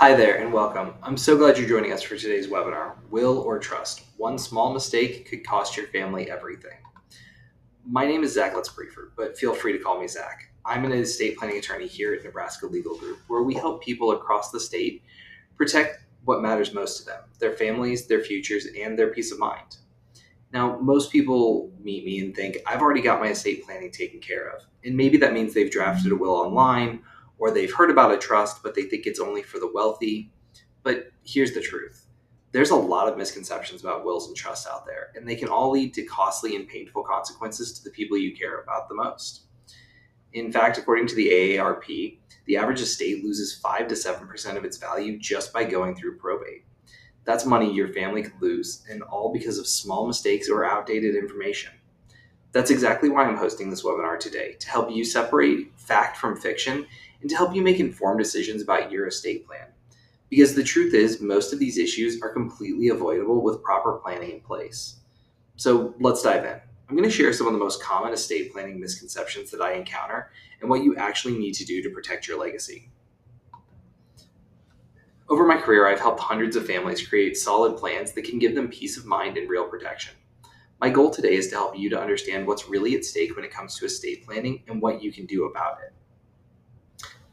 Hi there and welcome. I'm so glad you're joining us for today's webinar, Will or Trust? One small mistake could cost your family everything. My name is Zach Lutz-Priefert, but feel free to call me Zach. I'm an estate planning attorney here at Nebraska Legal Group, where we help people across the state protect what matters most to them, their families, their futures, and their peace of mind. Now, most people meet me and think, I've already got my estate planning taken care of. And maybe that means they've drafted a will online, or they've heard about a trust, but they think it's only for the wealthy. But here's the truth. There's a lot of misconceptions about wills and trusts out there, and they can all lead to costly and painful consequences to the people you care about the most. In fact, according to the AARP, the average estate loses 5 to 7% of its value just by going through probate. That's money your family could lose, and all because of small mistakes or outdated information. That's exactly why I'm hosting this webinar today, to help you separate fact from fiction and to help you make informed decisions about your estate plan. Because the truth is, most of these issues are completely avoidable with proper planning in place. So let's dive in. I'm going to share some of the most common estate planning misconceptions that I encounter and what you actually need to do to protect your legacy. Over my career, I've helped hundreds of families create solid plans that can give them peace of mind and real protection. My goal today is to help you to understand what's really at stake when it comes to estate planning and what you can do about it.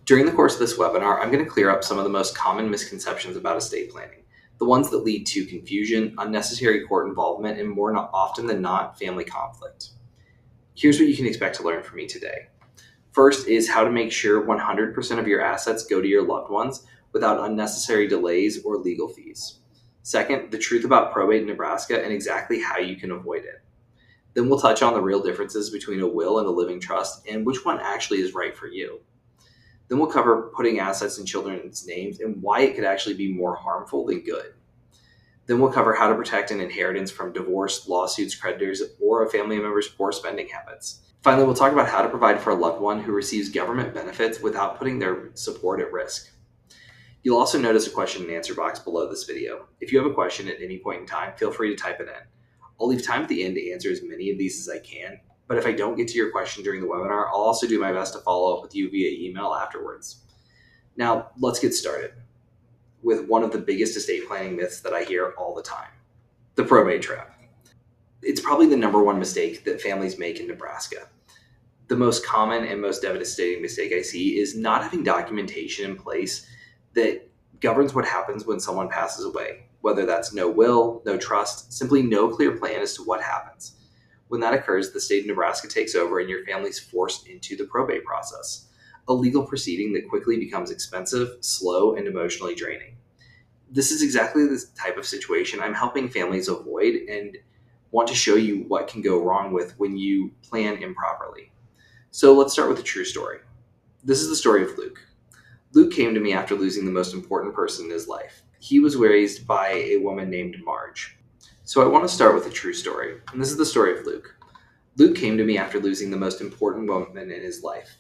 During the course of this webinar, I'm going to clear up some of the most common misconceptions about estate planning, the ones that lead to confusion, unnecessary court involvement, and more often than not, family conflict. Here's what you can expect to learn from me today. First is how to make sure 100% of your assets go to your loved ones without unnecessary delays or legal fees. Second, the truth about probate in Nebraska and exactly how you can avoid it. Then we'll touch on the real differences between a will and a living trust and which one actually is right for you. Then we'll cover putting assets in children's names and why it could actually be more harmful than good. Then we'll cover how to protect an inheritance from divorce, lawsuits, creditors, or a family member's poor spending habits. Finally, we'll talk about how to provide for a loved one who receives government benefits without putting their support at risk. You'll also notice a question and answer box below this video. If you have a question at any point in time, feel free to type it in. I'll leave time at the end to answer as many of these as I can, but if I don't get to your question during the webinar, I'll also do my best to follow up with you via email afterwards. Now, let's get started with one of the biggest estate planning myths that I hear all the time, the probate trap. It's probably the number one mistake that families make in Nebraska. The most common and most devastating mistake I see is not having documentation in place that governs what happens when someone passes away, whether that's no will, no trust, simply no clear plan as to what happens. When that occurs, the state of Nebraska takes over and your family's forced into the probate process, a legal proceeding that quickly becomes expensive, slow, and emotionally draining. This is exactly the type of situation I'm helping families avoid and want to show you what can go wrong with when you plan improperly. So let's start with a true story. This is the story of Luke. Luke came to me after losing the most important person in his life. He was raised by a woman named Marge. So I want to start with a true story, and this is the story of Luke. Luke came to me after losing the most important woman in his life.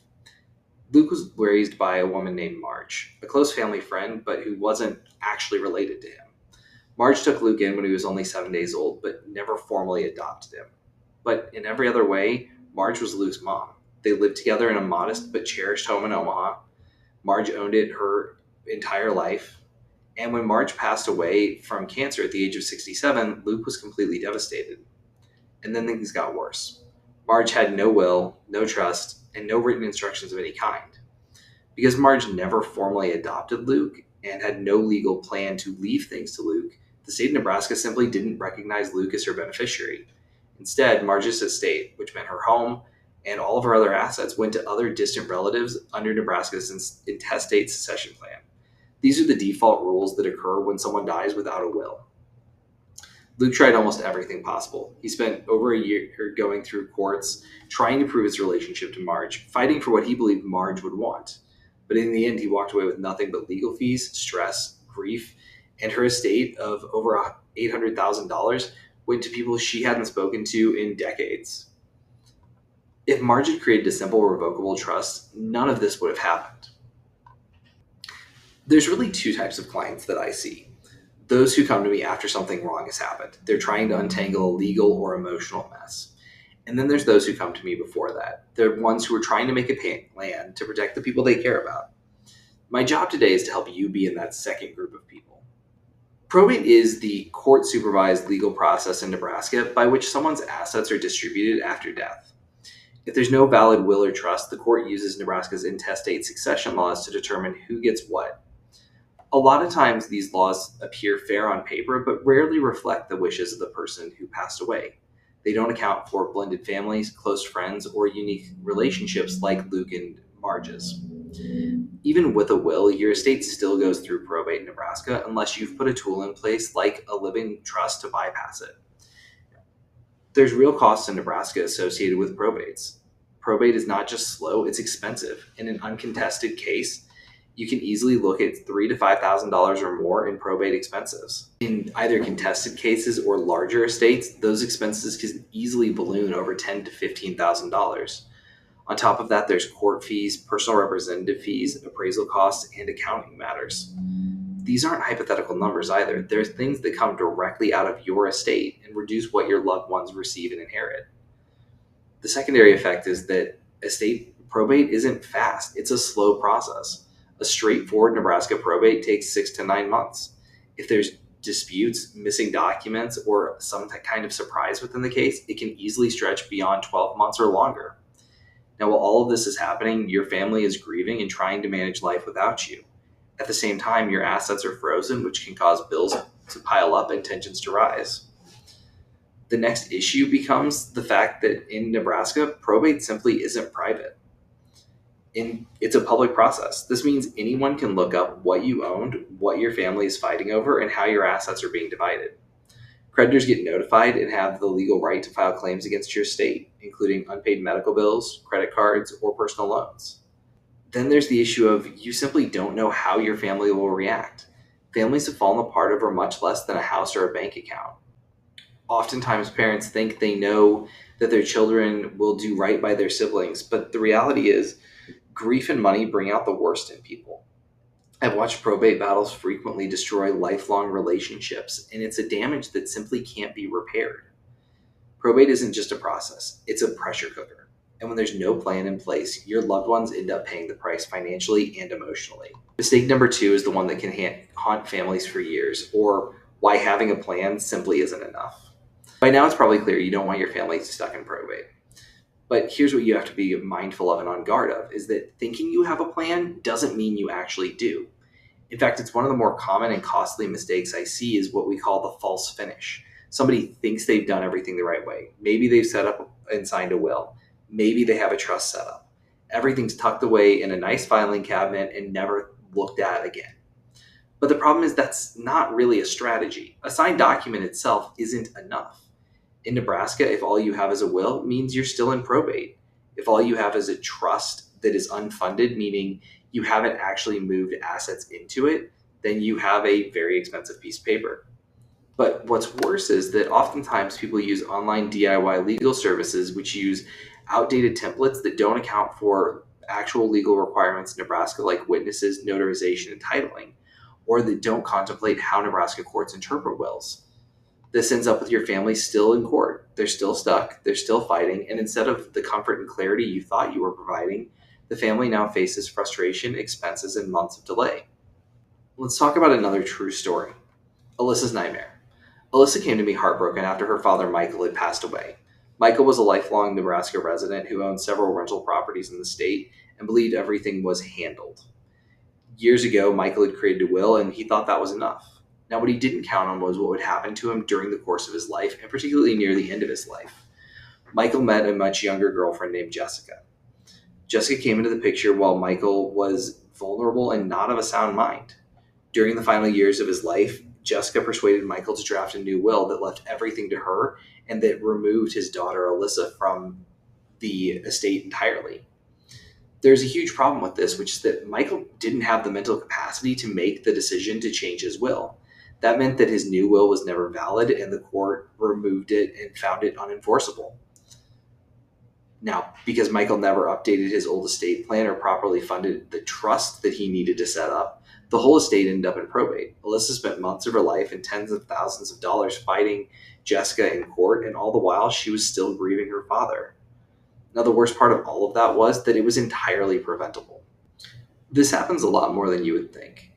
Luke was raised by a woman named Marge, a close family friend, but who wasn't actually related to him. Marge took Luke in when he was only 7 days old, but never formally adopted him. But in every other way, Marge was Luke's mom. They lived together in a modest but cherished home in Omaha. Marge owned it her entire life. And when Marge passed away from cancer at the age of 67, Luke was completely devastated. And then things got worse. Marge had no will, no trust, and no written instructions of any kind. Because Marge never formally adopted Luke and had no legal plan to leave things to Luke, the state of Nebraska simply didn't recognize Luke as her beneficiary. Instead, Marge's estate, which meant her home, and all of her other assets went to other distant relatives under Nebraska's intestate succession plan. These are the default rules that occur when someone dies without a will. Luke tried almost everything possible. He spent over a year going through courts, trying to prove his relationship to Marge, fighting for what he believed Marge would want. But in the end, he walked away with nothing but legal fees, stress, grief, and her estate of over $800,000 went to people she hadn't spoken to in decades. If Marge had created a simple revocable trust, none of this would have happened. There's really two types of clients that I see. Those who come to me after something wrong has happened. They're trying to untangle a legal or emotional mess. And then there's those who come to me before that. They're ones who are trying to make a plan to protect the people they care about. My job today is to help you be in that second group of people. Probate is the court-supervised legal process in Nebraska by which someone's assets are distributed after death. If there's no valid will or trust, the court uses Nebraska's intestate succession laws to determine who gets what. A lot of times these laws appear fair on paper, but rarely reflect the wishes of the person who passed away. They don't account for blended families, close friends, or unique relationships like Luke and Marge's. Even with a will, your estate still goes through probate in Nebraska unless you've put a tool in place like a living trust to bypass it. There's real costs in Nebraska associated with probates. Probate is not just slow, it's expensive. In an uncontested case, you can easily look at $3,000 to $5,000 or more in probate expenses. In either contested cases or larger estates, those expenses can easily balloon over $10,000 to $15,000. On top of that, there's court fees, personal representative fees, appraisal costs, and accounting matters. These aren't hypothetical numbers either. They're things that come directly out of your estate and reduce what your loved ones receive and inherit. The secondary effect is that estate probate isn't fast. It's a slow process. A straightforward Nebraska probate takes 6 to 9 months. If there's disputes, missing documents, or some kind of surprise within the case, it can easily stretch beyond 12 months or longer. Now, while all of this is happening, your family is grieving and trying to manage life without you. At the same time, your assets are frozen, which can cause bills to pile up and tensions to rise. The next issue becomes the fact that in Nebraska, probate simply isn't private. It's a public process. This means anyone can look up what you owned, what your family is fighting over, and how your assets are being divided. Creditors get notified and have the legal right to file claims against your estate, including unpaid medical bills, credit cards, or personal loans. Then there's the issue of you simply don't know how your family will react. Families have fallen apart over much less than a house or a bank account. Oftentimes, parents think they know that their children will do right by their siblings, but the reality is grief and money bring out the worst in people. I've watched probate battles frequently destroy lifelong relationships, and it's a damage that simply can't be repaired. Probate isn't just a process, it's a pressure cooker. And when there's no plan in place, your loved ones end up paying the price financially and emotionally. Mistake number 2 is the one that can haunt families for years, or why having a plan simply isn't enough. By now, it's probably clear you don't want your family stuck in probate. But here's what you have to be mindful of and on guard of, is that thinking you have a plan doesn't mean you actually do. In fact, it's one of the more common and costly mistakes I see is what we call the false finish. Somebody thinks they've done everything the right way. Maybe they've set up and signed a will. Maybe they have a trust set up. Everything's tucked away in a nice filing cabinet and never looked at again. But the problem is that's not really a strategy. A signed document itself isn't enough. In Nebraska, if all you have is a will, it means you're still in probate. If all you have is a trust that is unfunded, meaning you haven't actually moved assets into it, then you have a very expensive piece of paper. But what's worse is that oftentimes people use online DIY legal services which use outdated templates that don't account for actual legal requirements in Nebraska like witnesses, notarization, and titling, or that don't contemplate how Nebraska courts interpret wills. This ends up with your family still in court. They're still stuck, they're still fighting, and instead of the comfort and clarity you thought you were providing, the family now faces frustration, expenses, and months of delay. Let's talk about another true story. Alyssa's nightmare. Alyssa came to me heartbroken after her father Michael had passed away. Michael was a lifelong Nebraska resident who owned several rental properties in the state and believed everything was handled. Years ago, Michael had created a will and he thought that was enough. Now, what he didn't count on was what would happen to him during the course of his life, and particularly near the end of his life. Michael met a much younger girlfriend named Jessica. Jessica came into the picture while Michael was vulnerable and not of a sound mind. During the final years of his life, Jessica persuaded Michael to draft a new will that left everything to her and that removed his daughter Alyssa from the estate entirely. There's a huge problem with this, which is that Michael didn't have the mental capacity to make the decision to change his will. That meant that his new will was never valid and the court removed it and found it unenforceable. Now, because Michael never updated his old estate plan or properly funded the trust that he needed to set up, the whole estate ended up in probate. Alyssa spent months of her life and tens of thousands of dollars fighting Jessica in court, and all the while she was still grieving her father. Now, the worst part of all of that was that it was entirely preventable. This happens a lot more than you would think,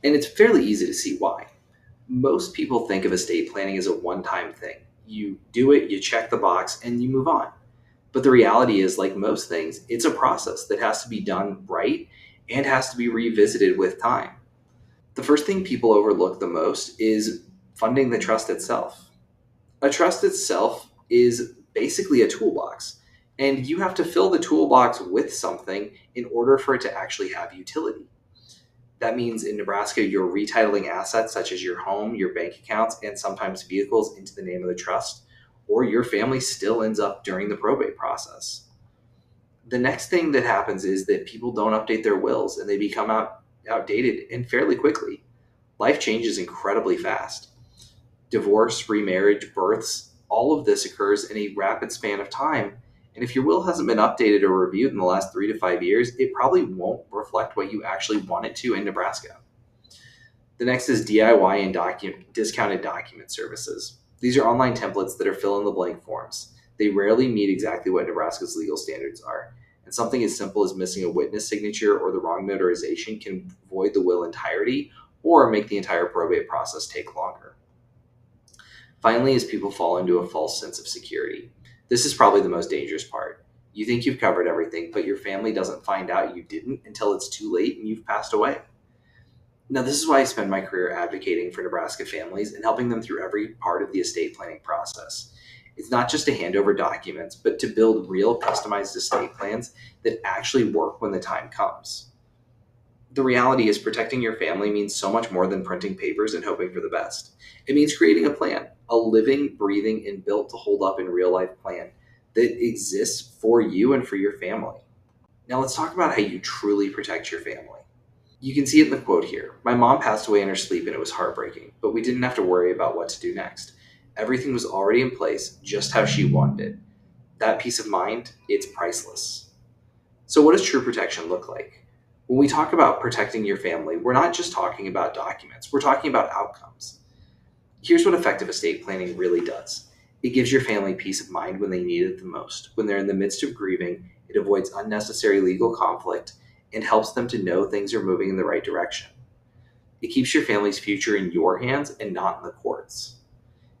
and it's fairly easy to see why. Most people think of estate planning as a one-time thing. You do it, you check the box, and you move on. But the reality is, like most things, it's a process that has to be done right and has to be revisited with time. The first thing people overlook the most is funding the trust itself. A trust itself is basically a toolbox, and you have to fill the toolbox with something in order for it to actually have utility. That means in Nebraska, you're retitling assets such as your home, your bank accounts, and sometimes vehicles into the name of the trust, or your family still ends up during the probate process. The next thing that happens is that people don't update their wills and they become outdated and fairly quickly. Life changes incredibly fast. Divorce, remarriage, births, all of this occurs in a rapid span of time. And if your will hasn't been updated or reviewed in the last 3 to 5 years, it probably won't reflect what you actually want it to in Nebraska. The next is DIY and discounted document services. These are online templates that are fill in the blank forms. They rarely meet exactly what Nebraska's legal standards are. And something as simple as missing a witness signature or the wrong notarization can void the will entirety or make the entire probate process take longer. Finally, as people fall into a false sense of security. This is probably the most dangerous part. You think you've covered everything, but your family doesn't find out you didn't until it's too late and you've passed away. Now, this is why I spend my career advocating for Nebraska families and helping them through every part of the estate planning process. It's not just to hand over documents, but to build real customized estate plans that actually work when the time comes. The reality is protecting your family means so much more than printing papers and hoping for the best. It means creating a plan, a living, breathing, and built to hold up in real life plan that exists for you and for your family. Now let's talk about how you truly protect your family. You can see it in the quote here. My mom passed away in her sleep and it was heartbreaking, but we didn't have to worry about what to do next. Everything was already in place, just how she wanted it. That peace of mind, it's priceless. So what does true protection look like? When we talk about protecting your family, we're not just talking about documents, we're talking about outcomes. Here's what effective estate planning really does. It gives your family peace of mind when they need it the most. When they're in the midst of grieving, it avoids unnecessary legal conflict and helps them to know things are moving in the right direction. It keeps your family's future in your hands and not in the courts.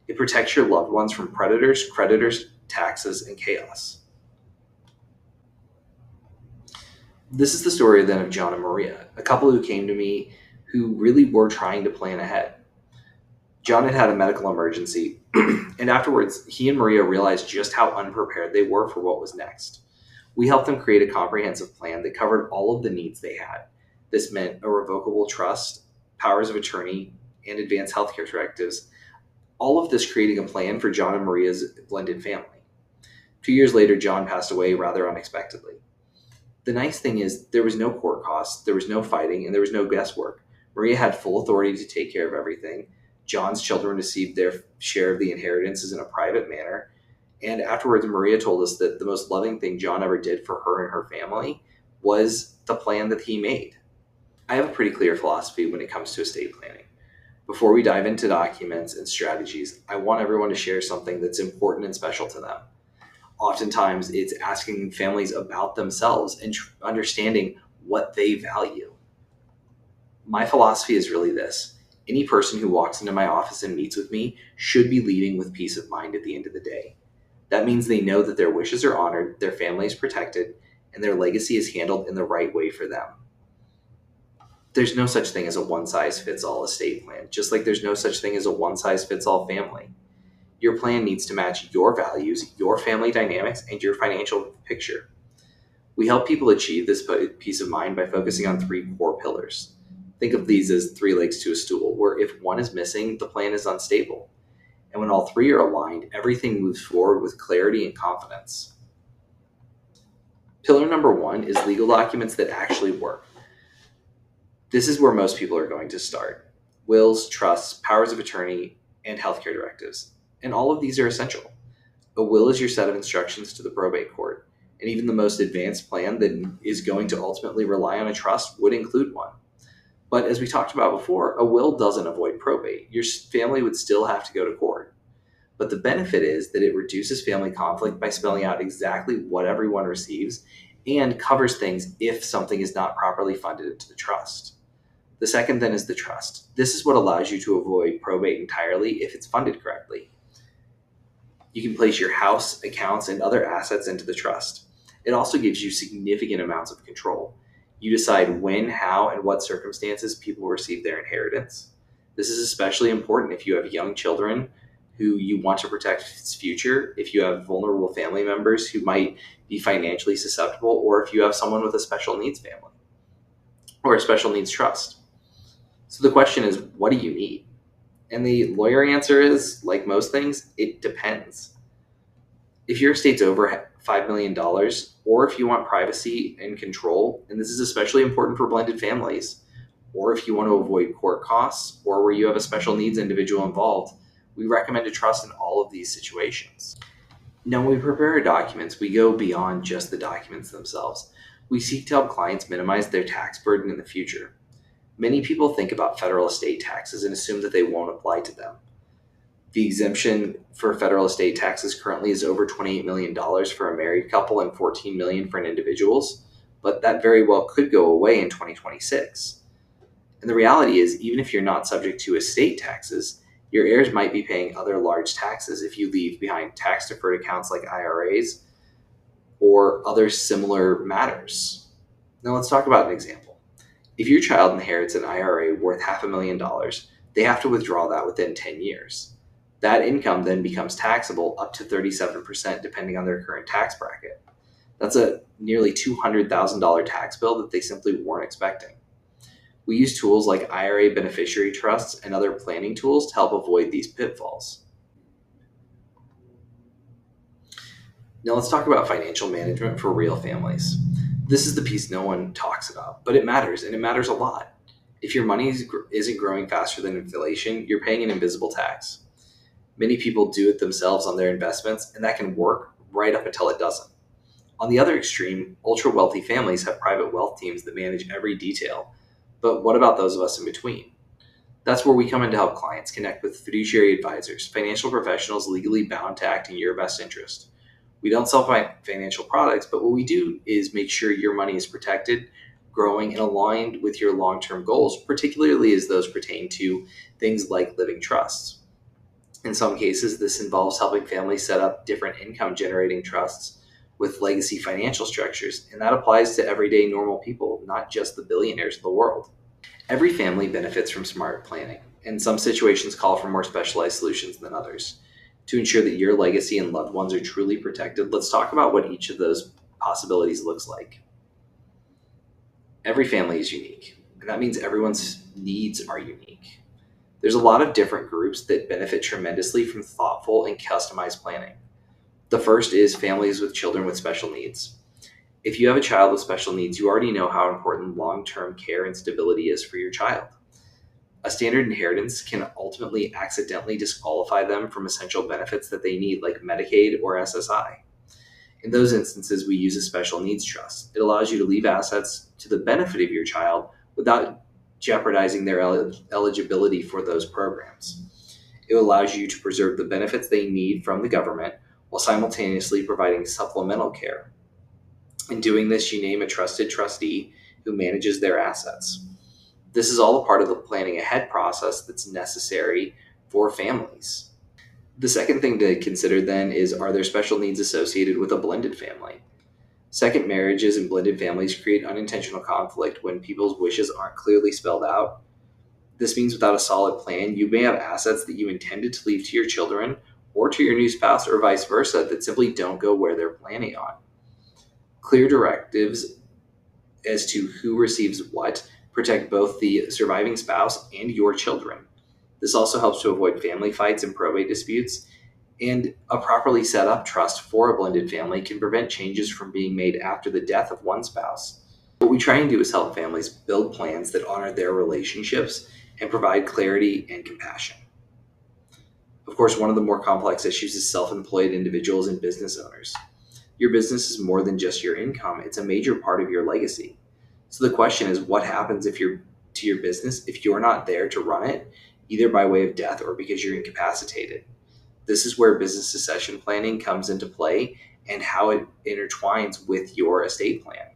It protects your loved ones from predators, creditors, taxes, and chaos. This is the story then of John and Maria, a couple who came to me who really were trying to plan ahead. John had had a medical emergency, and afterwards, he and Maria realized just how unprepared they were for what was next. We helped them create a comprehensive plan that covered all of the needs they had. This meant a revocable trust, powers of attorney, and advanced healthcare directives, all of this creating a plan for John and Maria's blended family. 2 years later, John passed away rather unexpectedly. The nice thing is there was no court costs, there was no fighting, and there was no guesswork. Maria had full authority to take care of everything. John's children received their share of the inheritances in a private manner. And afterwards, Maria told us that the most loving thing John ever did for her and her family was the plan that he made. I have a pretty clear philosophy when it comes to estate planning. Before we dive into documents and strategies, I want everyone to share something that's important and special to them. Oftentimes, it's asking families about themselves and understanding what they value. My philosophy is really this. Any person who walks into my office and meets with me should be leading with peace of mind at the end of the day. That means they know that their wishes are honored, their family is protected, and their legacy is handled in the right way for them. There's no such thing as a one-size-fits-all estate plan, just like there's no such thing as a one-size-fits-all family. Your plan needs to match your values, your family dynamics, and your financial picture. We help people achieve this peace of mind by focusing on 3 core pillars. Think of these as 3 legs to a stool, where if one is missing, the plan is unstable. And when all 3 are aligned, everything moves forward with clarity and confidence. Pillar number 1 is legal documents that actually work. This is where most people are going to start. Wills, trusts, powers of attorney, and healthcare directives. And all of these are essential. A will is your set of instructions to the probate court, and even the most advanced plan that is going to ultimately rely on a trust would include one. But as we talked about before, a will doesn't avoid probate. Your family would still have to go to court. But the benefit is that it reduces family conflict by spelling out exactly what everyone receives and covers things if something is not properly funded into the trust. The second then is the trust. This is what allows you to avoid probate entirely if it's funded correctly. You can place your house, accounts, and other assets into the trust. It also gives you significant amounts of control. You decide when, how, and what circumstances people receive their inheritance. This is especially important if you have young children who you want to protect its future, if you have vulnerable family members who might be financially susceptible, or if you have someone with a special needs family or a special needs trust. So the question is, what do you need? And the lawyer answer is, like most things, it depends. If your estate's over $5 million, or if you want privacy and control, and this is especially important for blended families, or if you want to avoid court costs, or where you have a special needs individual involved, we recommend a trust in all of these situations. Now, when we prepare our documents, we go beyond just the documents themselves. We seek to help clients minimize their tax burden in the future. Many people think about federal estate taxes and assume that they won't apply to them. The exemption for federal estate taxes currently is over $28 million for a married couple and $14 million for individuals, but that very well could go away in 2026. And the reality is, even if you're not subject to estate taxes, your heirs might be paying other large taxes if you leave behind tax-deferred accounts like IRAs or other similar matters. Now let's talk about an example. If your child inherits an IRA worth $500,000, they have to withdraw that within 10 years. That income then becomes taxable up to 37% depending on their current tax bracket. That's a nearly $200,000 tax bill that they simply weren't expecting. We use tools like IRA beneficiary trusts and other planning tools to help avoid these pitfalls. Now let's talk about financial management for real families. This is the piece no one talks about, but it matters, and it matters a lot. If your money isn't growing faster than inflation, you're paying an invisible tax. Many people do it themselves on their investments, and that can work right up until it doesn't. On the other extreme, ultra-wealthy families have private wealth teams that manage every detail. But what about those of us in between? That's where we come in to help clients connect with fiduciary advisors, financial professionals legally bound to act in your best interest. We don't sell financial products, but what we do is make sure your money is protected, growing, and aligned with your long-term goals, particularly as those pertain to things like living trusts. In some cases, this involves helping families set up different income-generating trusts with legacy financial structures, and that applies to everyday normal people, not just the billionaires of the world. Every family benefits from smart planning, and some situations call for more specialized solutions than others. To ensure that your legacy and loved ones are truly protected, let's talk about what each of those possibilities looks like. Every family is unique, and that means everyone's needs are unique. There's a lot of different groups that benefit tremendously from thoughtful and customized planning. The first is families with children with special needs. If you have a child with special needs, you already know how important long-term care and stability is for your child. A standard inheritance can ultimately accidentally disqualify them from essential benefits that they need, like Medicaid or SSI. In those instances, we use a special needs trust. It allows you to leave assets to the benefit of your child without jeopardizing their eligibility for those programs. It allows you to preserve the benefits they need from the government while simultaneously providing supplemental care. In doing this, you name a trusted trustee who manages their assets. This is all a part of the planning ahead process that's necessary for families. The second thing to consider then is, are there special needs associated with a blended family? Second marriages and blended families create unintentional conflict when people's wishes aren't clearly spelled out. This means without a solid plan, you may have assets that you intended to leave to your children or to your new spouse or vice versa that simply don't go where they're planning on. Clear directives as to who receives what protect both the surviving spouse and your children. This also helps to avoid family fights and probate disputes, and a properly set up trust for a blended family can prevent changes from being made after the death of one spouse. What we try and do is help families build plans that honor their relationships and provide clarity and compassion. Of course, one of the more complex issues is self-employed individuals and business owners. Your business is more than just your income. It's a major part of your legacy. So the question is, what happens to your business if you're not there to run it, either by way of death or because you're incapacitated? This is where business succession planning comes into play, and how it intertwines with your estate plan.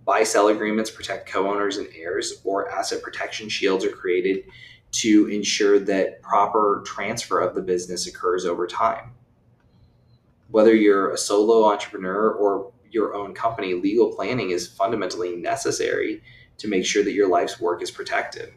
Buy-sell agreements protect co-owners and heirs, or asset protection shields are created to ensure that proper transfer of the business occurs over time. Whether you're a solo entrepreneur or your own company, legal planning is fundamentally necessary to make sure that your life's work is protected.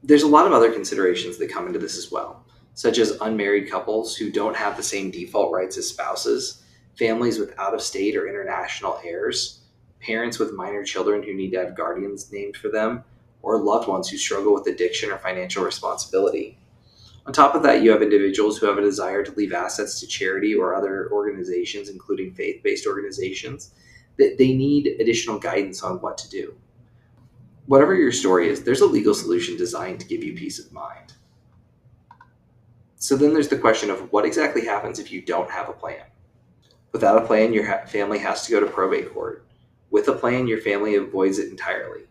There's a lot of other considerations that come into this as well, such as unmarried couples who don't have the same default rights as spouses, families with out-of-state or international heirs, parents with minor children who need to have guardians named for them, or loved ones who struggle with addiction or financial responsibility. On top of that, you have individuals who have a desire to leave assets to charity or other organizations, including faith-based organizations, that they need additional guidance on what to do. Whatever your story is, there's a legal solution designed to give you peace of mind. So then there's the question of what exactly happens if you don't have a plan. Without a plan, your family has to go to probate court. With a plan, your family avoids it entirely.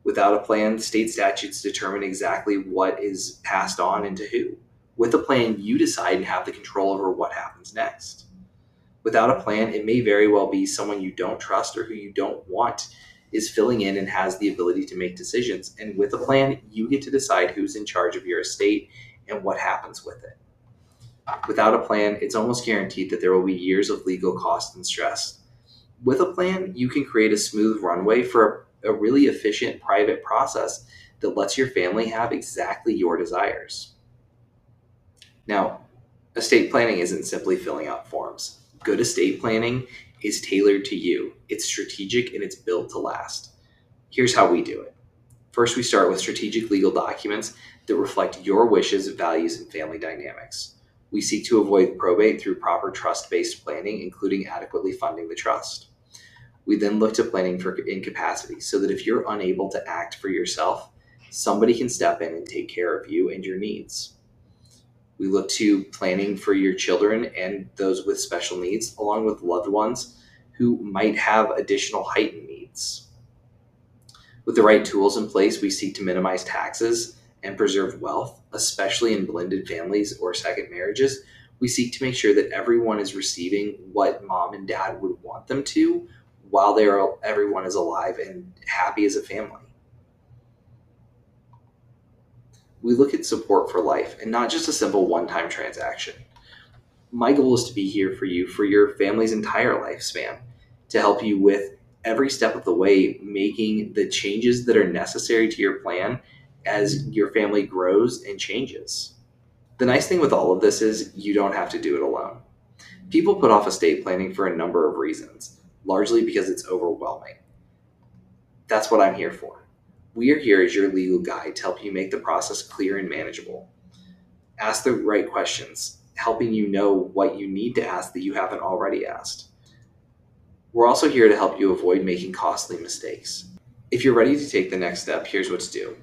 Without a plan, state statutes determine exactly what is passed on and to who. With a plan, you decide and have the control over what happens next. Without a plan, it may very well be someone you don't trust or who you don't want is filling in and has the ability to make decisions. And with a plan, you get to decide who's in charge of your estate and what happens with it. Without a plan, it's almost guaranteed that there will be years of legal cost and stress. With a plan, you can create a smooth runway for a really efficient private process that lets your family have exactly your desires. Now, estate planning isn't simply filling out forms. Good estate planning is tailored to you. It's strategic and it's built to last. Here's how we do it. First, we start with strategic legal documents that reflect your wishes, values, and family dynamics. We seek to avoid probate through proper trust-based planning, including adequately funding the trust. We then look to planning for incapacity so that if you're unable to act for yourself, somebody can step in and take care of you and your needs. We look to planning for your children and those with special needs, along with loved ones who might have additional heightened needs. With the right tools in place, we seek to minimize taxes and preserve wealth, especially in blended families or second marriages. We seek to make sure that everyone is receiving what mom and dad would want them to while everyone is alive and happy as a family. We look at support for life and not just a simple one-time transaction. My goal is to be here for you for your family's entire lifespan, to help you with every step of the way, making the changes that are necessary to your plan as your family grows and changes. The nice thing with all of this is you don't have to do it alone. People put off estate planning for a number of reasons, largely because it's overwhelming. That's what I'm here for. We are here as your legal guide to help you make the process clear and manageable. Ask the right questions, helping you know what you need to ask that you haven't already asked. We're also here to help you avoid making costly mistakes. If you're ready to take the next step, here's what to do.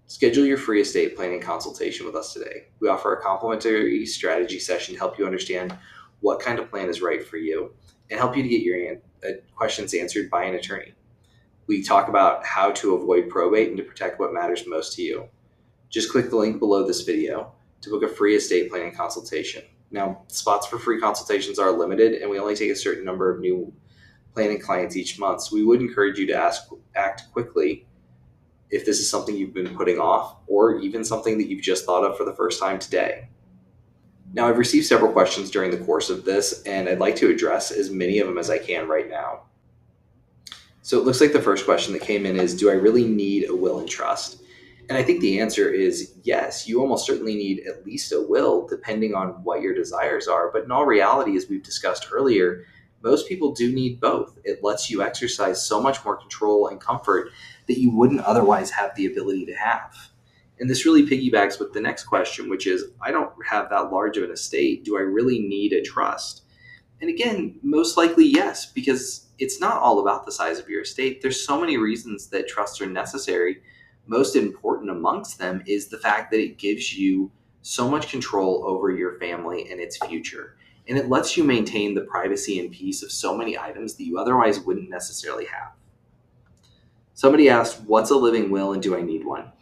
Schedule your free estate planning consultation with us today. We offer a complimentary strategy session to help you understand what kind of plan is right for you and help you to get your questions answered by an attorney. We talk about how to avoid probate and to protect what matters most to you. Just click the link below this video to book a free estate planning consultation. Now, spots for free consultations are limited, and we only take a certain number of new planning clients each month. So we would encourage you to act quickly if this is something you've been putting off, or even something that you've just thought of for the first time today. Now, I've received several questions during the course of this, and I'd like to address as many of them as I can right now. So it looks like the first question that came in is, do I really need a will and trust? And I think the answer is yes. You almost certainly need at least a will, depending on what your desires are. But in all reality, as we've discussed earlier, most people do need both. It lets you exercise so much more control and comfort that you wouldn't otherwise have the ability to have. And this really piggybacks with the next question, which is, I don't have that large of an estate. Do I really need a trust? And again, most likely yes, because it's not all about the size of your estate. There's so many reasons that trusts are necessary. Most important amongst them is the fact that it gives you so much control over your family and its future. And it lets you maintain the privacy and peace of so many items that you otherwise wouldn't necessarily have. Somebody asked, what's a living will and do I need one?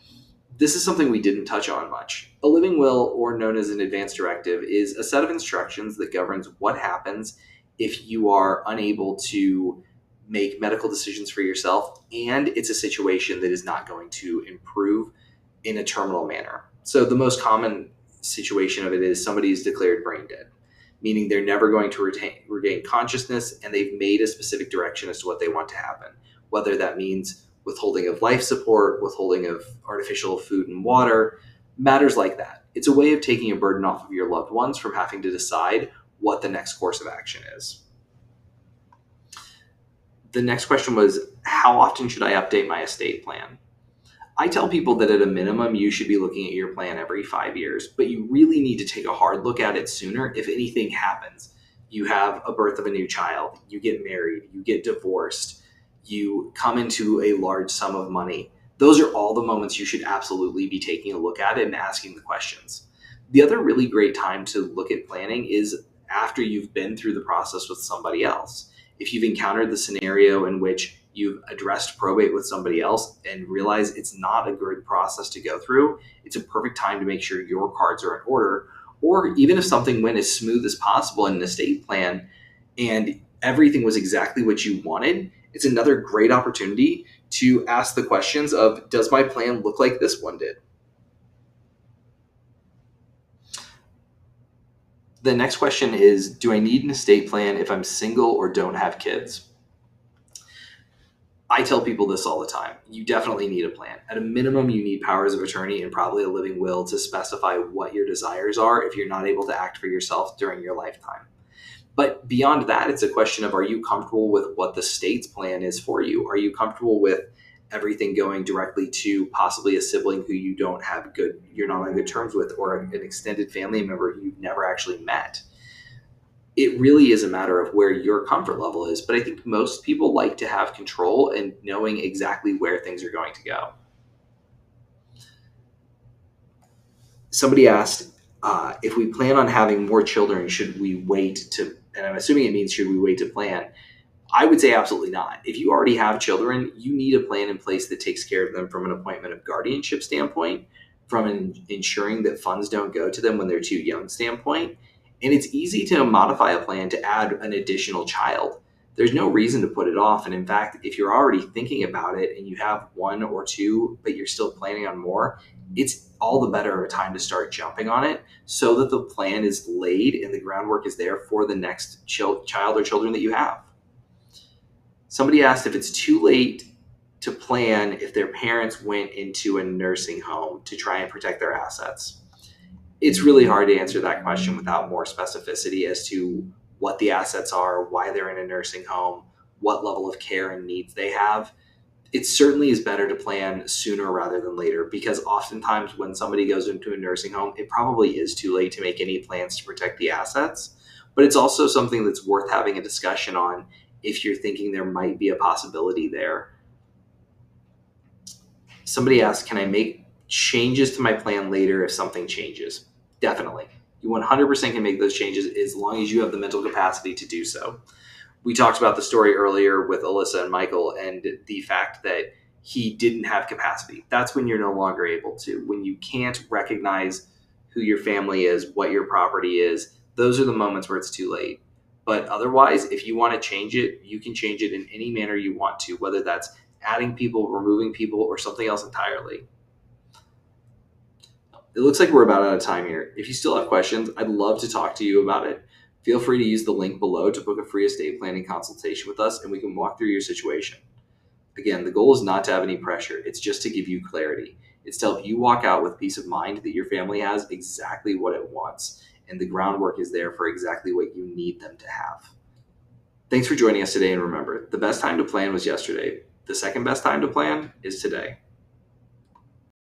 This is something we didn't touch on much. A living will, or known as an advance directive, is a set of instructions that governs what happens if you are unable to make medical decisions for yourself, and it's a situation that is not going to improve in a terminal manner. So the most common situation of it is somebody is declared brain dead, meaning they're never going to regain consciousness, and they've made a specific direction as to what they want to happen, whether that means withholding of life support, withholding of artificial food and water, matters like that. It's a way of taking a burden off of your loved ones from having to decide what the next course of action is. The next question was, how often should I update my estate plan? I tell people that at a minimum, you should be looking at your plan every 5 years, but you really need to take a hard look at it sooner if anything happens. You have a birth of a new child, you get married, you get divorced, you come into a large sum of money. Those are all the moments you should absolutely be taking a look at it and asking the questions. The other really great time to look at planning is after you've been through the process with somebody else. If you've encountered the scenario in which you've addressed probate with somebody else and realize it's not a good process to go through, it's a perfect time to make sure your cards are in order. Or even if something went as smooth as possible in an estate plan and everything was exactly what you wanted, it's another great opportunity to ask the questions of, does my plan look like this one did? The next question is, do I need an estate plan if I'm single or don't have kids? I tell people this all the time. You definitely need a plan. At a minimum, you need powers of attorney and probably a living will to specify what your desires are if you're not able to act for yourself during your lifetime. But beyond that, it's a question of, are you comfortable with what the state's plan is for you? Are you comfortable with everything going directly to possibly a sibling who you're not on good terms with, or an extended family member who you've never actually met? It really is a matter of where your comfort level is. But I think most people like to have control and knowing exactly where things are going to go. Somebody asked, if we plan on having more children, should we wait to, and I'm assuming it means should we wait to plan? I would say absolutely not. If you already have children, you need a plan in place that takes care of them from an appointment of guardianship standpoint, from ensuring that funds don't go to them when they're too young standpoint. And it's easy to modify a plan to add an additional child. There's no reason to put it off. And in fact, if you're already thinking about it and you have one or two, but you're still planning on more, it's all the better of a time to start jumping on it so that the plan is laid and the groundwork is there for the next child or children that you have. Somebody asked if it's too late to plan if their parents went into a nursing home to try and protect their assets. It's really hard to answer that question without more specificity as to what the assets are, why they're in a nursing home, what level of care and needs they have. It certainly is better to plan sooner rather than later, because oftentimes when somebody goes into a nursing home, it probably is too late to make any plans to protect the assets. But it's also something that's worth having a discussion on if you're thinking there might be a possibility there. Somebody asked, can I make changes to my plan later if something changes? Definitely. You 100% can make those changes as long as you have the mental capacity to do so. We talked about the story earlier with Alyssa and Michael and the fact that he didn't have capacity. That's when you're no longer able to. When you can't recognize who your family is, what your property is, those are the moments where it's too late. But otherwise, if you want to change it, you can change it in any manner you want to, whether that's adding people, removing people, or something else entirely. It looks like we're about out of time here. If you still have questions, I'd love to talk to you about it. Feel free to use the link below to book a free estate planning consultation with us, and we can walk through your situation. Again, the goal is not to have any pressure. It's just to give you clarity. It's to help you walk out with peace of mind that your family has exactly what it wants, and the groundwork is there for exactly what you need them to have. Thanks for joining us today, and remember, the best time to plan was yesterday. The second best time to plan is today.